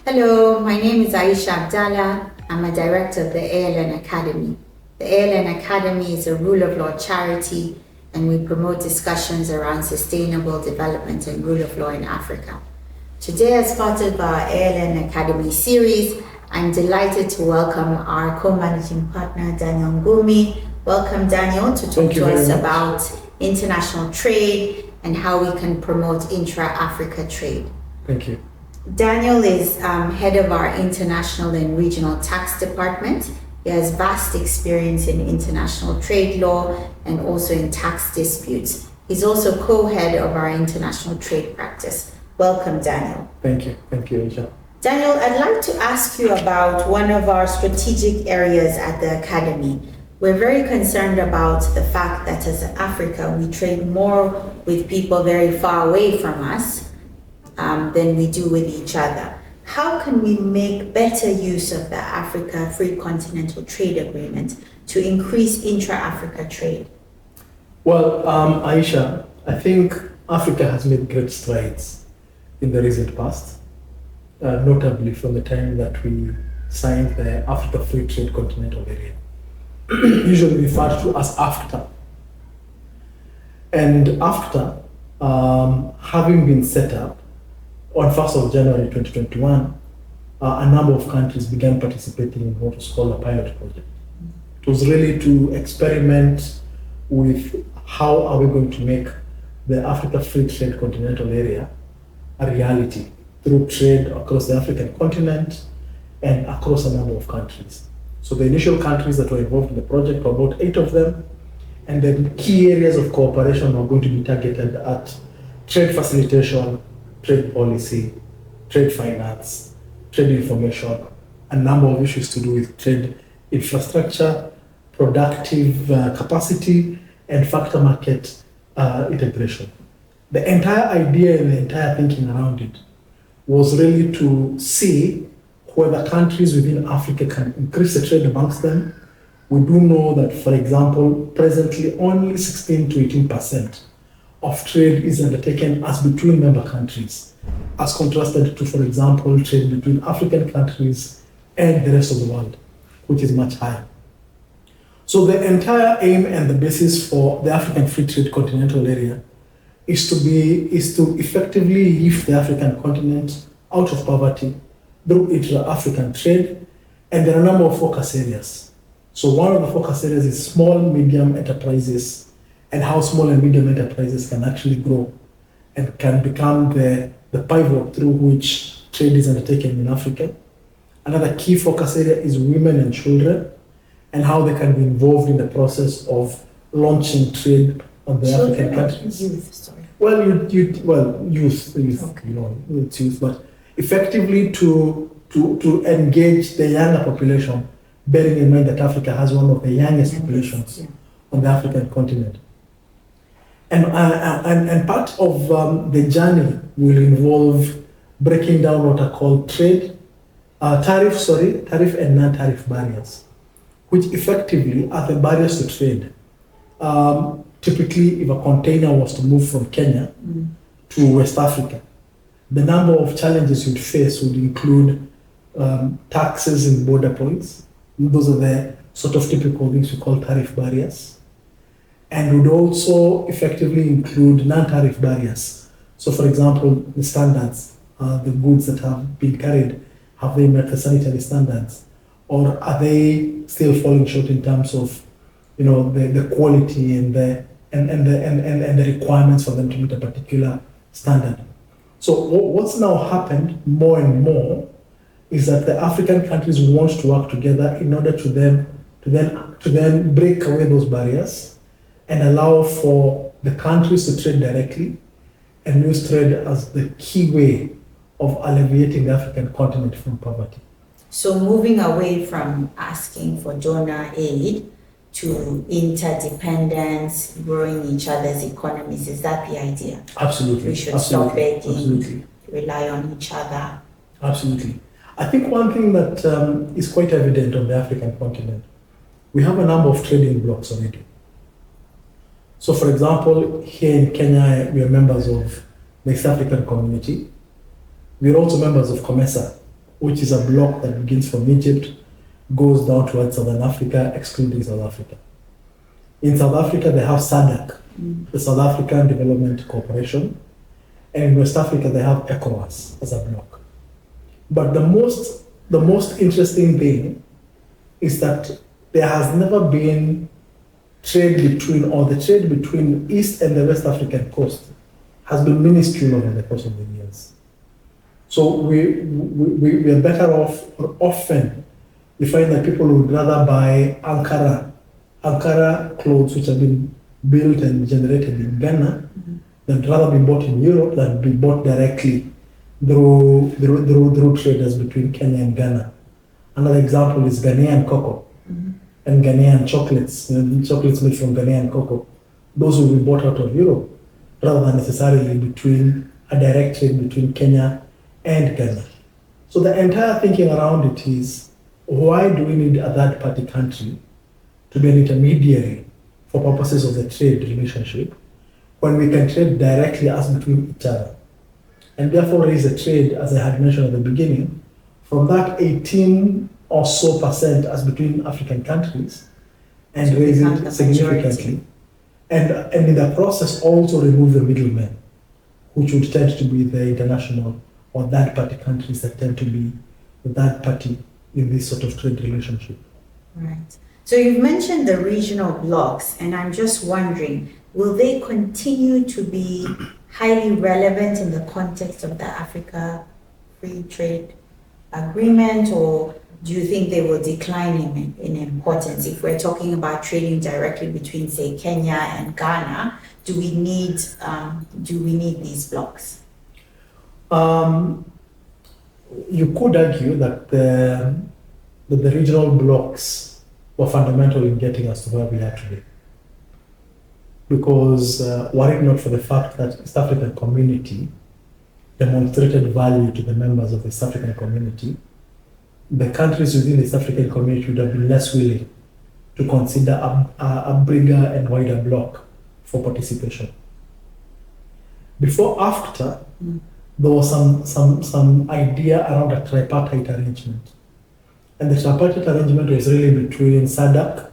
Hello, my name is Aisha Abdallah. I'm a director of the ALN Academy. The ALN Academy is a rule of law charity, and we promote discussions around sustainable development and rule of law in Africa. Today, as part of our ALN Academy series, I'm delighted to welcome our co-managing partner, Daniel Ngumy. Welcome, Daniel, to talk to us about international trade and how we can promote intra-Africa trade. Thank you. Daniel is head of our international and regional tax department. He has vast experience in international trade law and also in tax disputes. He's also co-head of our international trade practice. Welcome, Daniel. Thank you. Thank you, Aisha. Daniel, I'd like to ask you about one of our strategic areas at the Academy. We're very concerned about the fact that as Africa, we trade more with people very far away from us than we do with each other. How can we make better use of the Africa Free Continental Trade Agreement to increase intra-Africa trade? Well, Aisha, I think Africa has made great strides in the recent past, notably from the time that we signed the Africa Free Trade Continental Area, usually referred to as AfCFTA. And AfCFTA, having been set up, on 1st of January 2021, a number of countries began participating in what was called a pilot project. It was really to experiment with how are we going to make the Africa Free Trade Continental Area a reality through trade across the African continent and across a number of countries. So the initial countries that were involved in the project were about 8 of them, and the key areas of cooperation were going to be targeted at trade facilitation, trade policy, trade finance, trade information, a number of issues to do with trade infrastructure, productive capacity, and factor market integration. The entire idea and the entire thinking around it was really to see whether countries within Africa can increase the trade amongst them. We do know that, for example, presently only 16 to 18% of trade is undertaken as between member countries, as contrasted to, for example, trade between African countries and the rest of the world, which is much higher. So the entire aim and the basis for the African Free Trade Continental Area is to effectively lift the African continent out of poverty through intra-African trade, and there are a number of focus areas. So one of the focus areas is small, medium enterprises, and how small and medium enterprises can actually grow and can become the pivot through which trade is undertaken in Africa. Another key focus area is women and children and how they can be involved in the process of launching trade on the African countries. Youth, sorry. Youth, okay. It's youth, but effectively to engage the younger population, bearing in mind that Africa has one of the youngest populations on the African continent. And part of the journey will involve breaking down what are called tariff and non-tariff barriers, which effectively are the barriers to trade. Typically, if a container was to move from Kenya to West Africa, the number of challenges you'd face would include taxes in border points. Those are the sort of typical things we call tariff barriers. And would also effectively include non-tariff barriers. So, for example, the standards, the goods that have been carried, have they met the sanitary standards, or are they still falling short in terms of, the quality and the requirements for them to meet a particular standard? So, what's now happened more and more is that the African countries want to work together in order to then break away those barriers and allow for the countries to trade directly and use trade as the key way of alleviating the African continent from poverty. So moving away from asking for donor aid to interdependence, growing each other's economies, is that the idea? Absolutely. We should stop begging, rely on each other. Absolutely. I think one thing that is quite evident on the African continent, we have a number of trading blocs already. So, for example, here in Kenya, we are members of the East African Community. We are also members of COMESA, which is a bloc that begins from Egypt, goes down towards Southern Africa, excluding South Africa. In South Africa, they have SADC, the South African Development Corporation, and in West Africa, they have ECOWAS as a bloc. But the most interesting thing is that there has never been trade between East and the West African coast has been minuscule over the course of the years. So we are better off, or often we find that people would rather buy Ankara clothes which have been built and generated in Ghana than rather be bought in Europe than be bought directly through traders between Kenya and Ghana. Another example is Ghanaian cocoa and Ghanaian chocolates, chocolates made from Ghanaian cocoa. Those will be bought out of Europe rather than necessarily between a direct trade between Kenya and Ghana. So the entire thinking around it is, why do we need a third-party country to be an intermediary for purposes of the trade relationship when we can trade directly as between each other? And therefore raise a trade, as I had mentioned at the beginning, from that 18 or so percent as between African countries and raise it significantly. And in the process also remove the middlemen, which would tend to be the international or third-party countries that tend to be the third party in this sort of trade relationship. Right. So you've mentioned the regional blocs, and I'm just wondering, will they continue to be highly relevant in the context of the Africa Free Trade Agreement, or do you think they will decline in importance? If we're talking about trading directly between, say, Kenya and Ghana, do we need these blocs? You could argue that the regional blocs were fundamental in getting us to where we are today. Because were it not for the fact that the East African community demonstrated value to the members of the East African community, the countries within the East African community would have been less willing to consider a bigger and wider bloc for participation. Before AfCFTA, there was some idea around a tripartite arrangement. And the tripartite arrangement was really between SADC,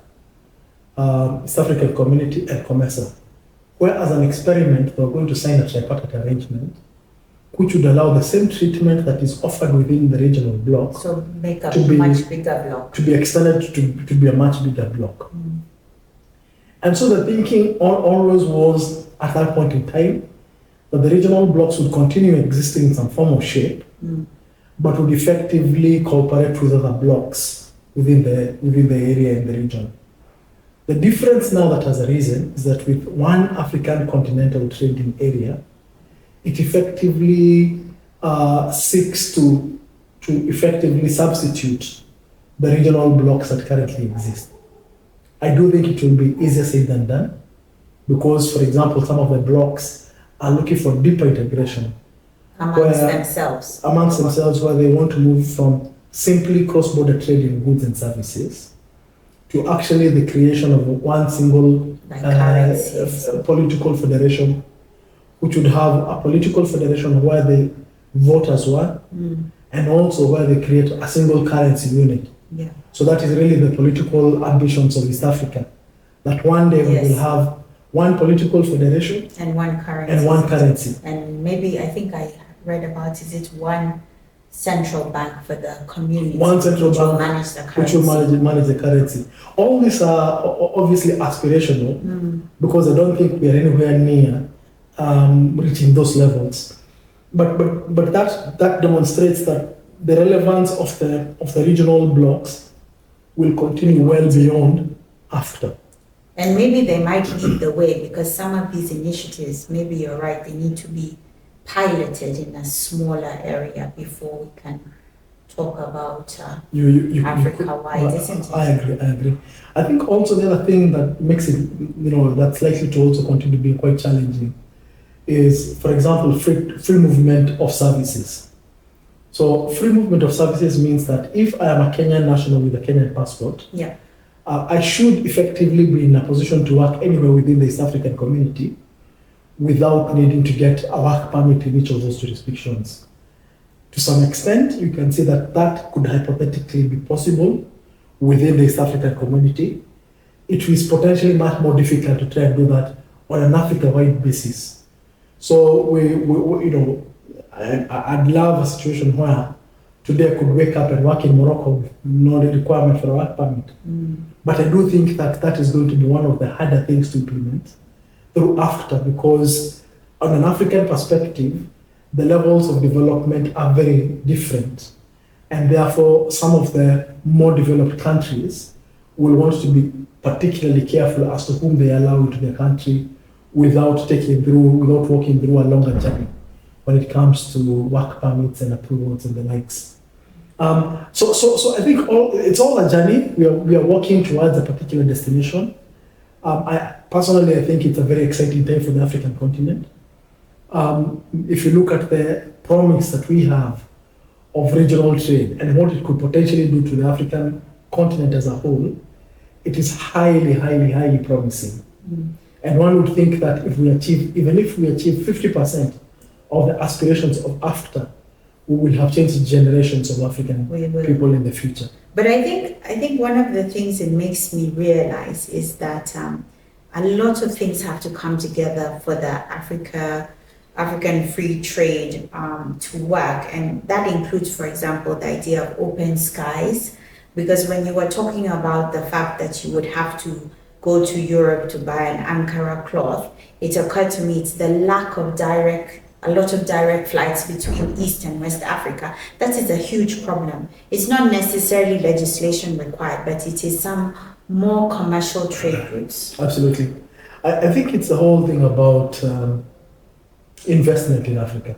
East African Community, and COMESA, where as an experiment, they were going to sign a tripartite arrangement which would allow the same treatment that is offered within the regional bloc. So make a much bigger bloc. To be extended to be a much bigger bloc. And so the thinking always was, at that point in time, that the regional blocs would continue existing in some form of shape, but would effectively cooperate with other blocs within the area in the region. The difference now that has arisen is that with one African continental trading area, it effectively seeks to effectively substitute the regional blocs that currently exist. I do think it will be easier said than done, because, for example, some of the blocs are looking for deeper integration amongst themselves, where they want to move from simply cross-border trade in goods and services to actually the creation of one single political federation, which would have a political federation where they vote as one, and also where they create a single currency unit. Yeah. So that is really the political ambitions of East Africa, that one day we will have one political federation and one currency. And maybe, I think I read about, is it one central bank for the community? One central bank will manage the currency. Which will manage the currency. All these are obviously aspirational, because I don't think we are anywhere near reaching those levels. But that demonstrates that the relevance of the regional blocs will continue well beyond AfCFTA. And maybe they might lead the way, because some of these initiatives, maybe you're right, they need to be piloted in a smaller area before we can talk about Africa-wide, isn't it? I agree. I think also the other thing that makes it, that's likely to also continue to be quite challenging is, for example, free movement of services. So free movement of services means that if I am a Kenyan national with a Kenyan passport, I should effectively be in a position to work anywhere within the East African community without needing to get a work permit in each of those jurisdictions. To some extent, you can see that that could hypothetically be possible within the East African community. It is potentially much more difficult to try and do that on an Africa-wide basis. So I'd love a situation where today I could wake up and work in Morocco with no requirement for a work permit. But I do think that that is going to be one of the harder things to implement through AfCFTA, because on an African perspective, the levels of development are very different. And therefore, some of the more developed countries will want to be particularly careful as to whom they allow into their country without walking through a longer journey when it comes to work permits and approvals and the likes. So I think it's all a journey. We are walking towards a particular destination. I think it's a very exciting time for the African continent. If you look at the promise that we have of regional trade and what it could potentially do to the African continent as a whole, it is highly, highly, highly promising. And one would think that even if we achieve 50% of the aspirations of AfCFTA, we will have changed generations of African people in the future. But I think one of the things it makes me realize is that a lot of things have to come together for the African free trade to work. And that includes, for example, the idea of open skies. Because when you were talking about the fact that you would have to go to Europe to buy an Ankara cloth, it occurred to me it's the lack of a lot of direct flights between East and West Africa. That is a huge problem. It's not necessarily legislation required, but it is some more commercial trade routes. Absolutely. I think it's the whole thing about investment in Africa.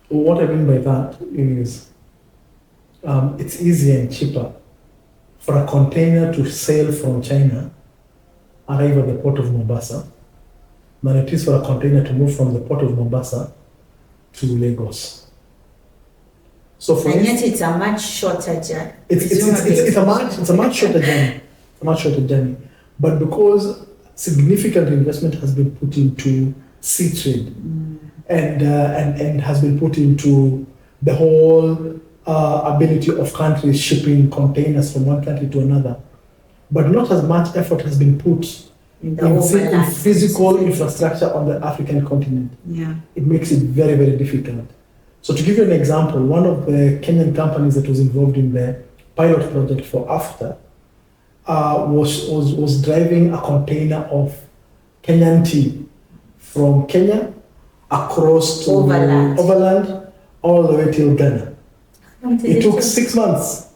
What I mean by that is it's easier and cheaper for a container to sail from China, arrive at the port of Mombasa, than it is for a container to move from the port of Mombasa to Lagos. Yet it's a much shorter journey. It's a much shorter journey. But because significant investment has been put into sea trade and has been put into the whole ability of countries shipping containers from one country to another, but not as much effort has been put in physical infrastructure on the African continent. It makes it very, very difficult. So to give you an example, one of the Kenyan companies that was involved in the pilot project for AfCFTA was driving a container of Kenyan tea from Kenya across to overland all the way till Ghana. It took 6 months.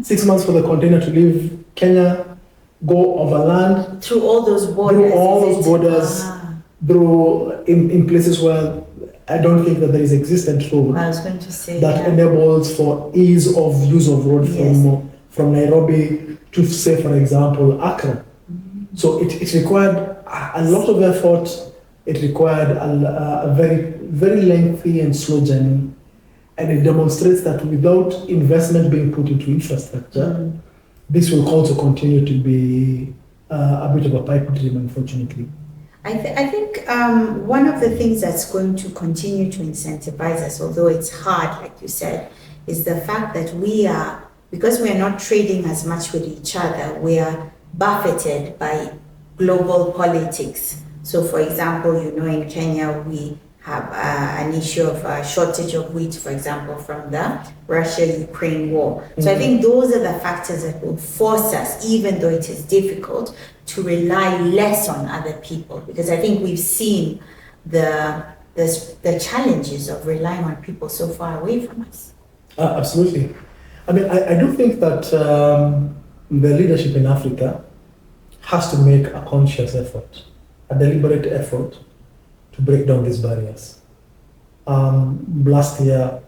6 months for the container to leave Kenya, go overland through all those borders, through in places where I don't think that there is existent road. I was going to say that enables for ease of use of road from Nairobi to, say, for example, Accra. So it required a lot of effort. It required a very, very lengthy and slow journey. And it demonstrates that without investment being put into infrastructure, this will also continue to be a bit of a pipe dream, unfortunately. I think one of the things that's going to continue to incentivize us, although it's hard, like you said, is the fact that because we are not trading as much with each other, we are buffeted by global politics. So, for example, in Kenya, we have an issue of a shortage of wheat, for example, from the Russia-Ukraine war. So I think those are the factors that will force us, even though it is difficult, to rely less on other people. Because I think we've seen the challenges of relying on people so far away from us. Absolutely. I mean, I do think that the leadership in Africa has to make a conscious effort, a deliberate effort, to break down these barriers. Last year,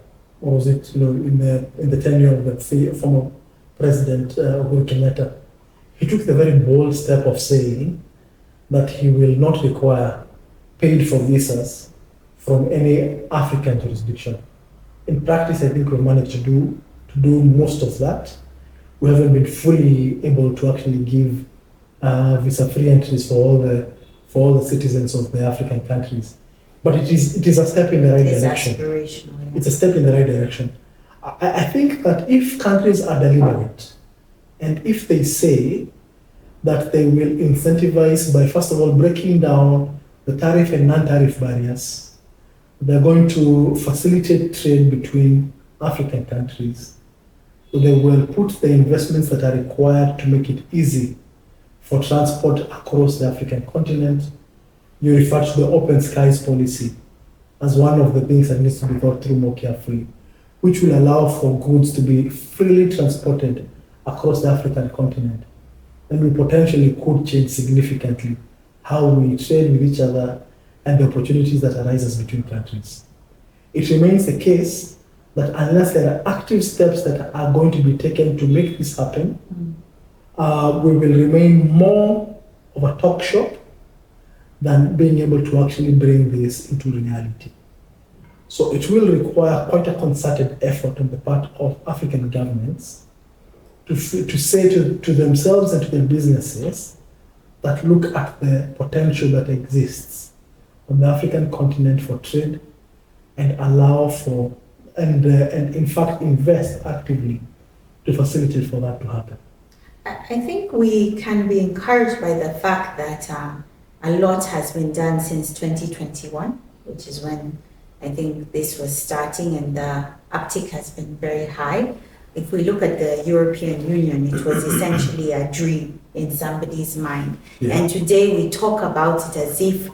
or was it, in the tenure of the former President Uhuru Kenyatta, he took the very bold step of saying that he will not require paid for visas from any African jurisdiction. In practice, I think we managed to do most of that. We haven't been fully able to actually give visa-free entries for all the citizens of the African countries. but it is a step in the right It is direction. aspirational. Yeah. It's a step in the right direction. I think that if countries are deliberate, and if they say that they will incentivize by, first of all, breaking down the tariff and non-tariff barriers, they're going to facilitate trade between African countries. So they will put the investments that are required to make it easy for transport across the African continent. You refer to the open skies policy as one of the things that needs to be thought through more carefully, which will allow for goods to be freely transported across the African continent. And we potentially could change significantly how we trade with each other and the opportunities that arise between countries. It remains the case that unless there are active steps that are going to be taken to make this happen, we will remain more of a talk shop than being able to actually bring this into reality. So it will require quite a concerted effort on the part of African governments to say to themselves and to their businesses that look at the potential that exists on the African continent for trade and allow for, and in fact invest actively to facilitate for that to happen. I think we can be encouraged by the fact that a lot has been done since 2021, which is when I think this was starting, and the uptick has been very high. If we look at the European Union, it was essentially a dream in somebody's mind. Yeah. And today we talk about it as if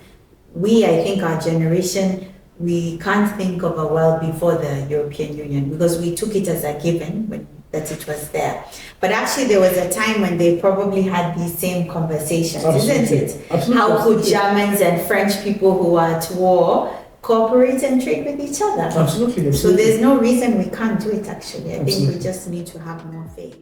I think our generation, we can't think of a world before the European Union because we took it as a given that it was there. But actually there was a time when they probably had these same conversations, isn't it? Absolutely. How could Germans and French people who are at war cooperate and trade with each other? Absolutely. So there's no reason we can't do it actually. I think we just need to have more faith.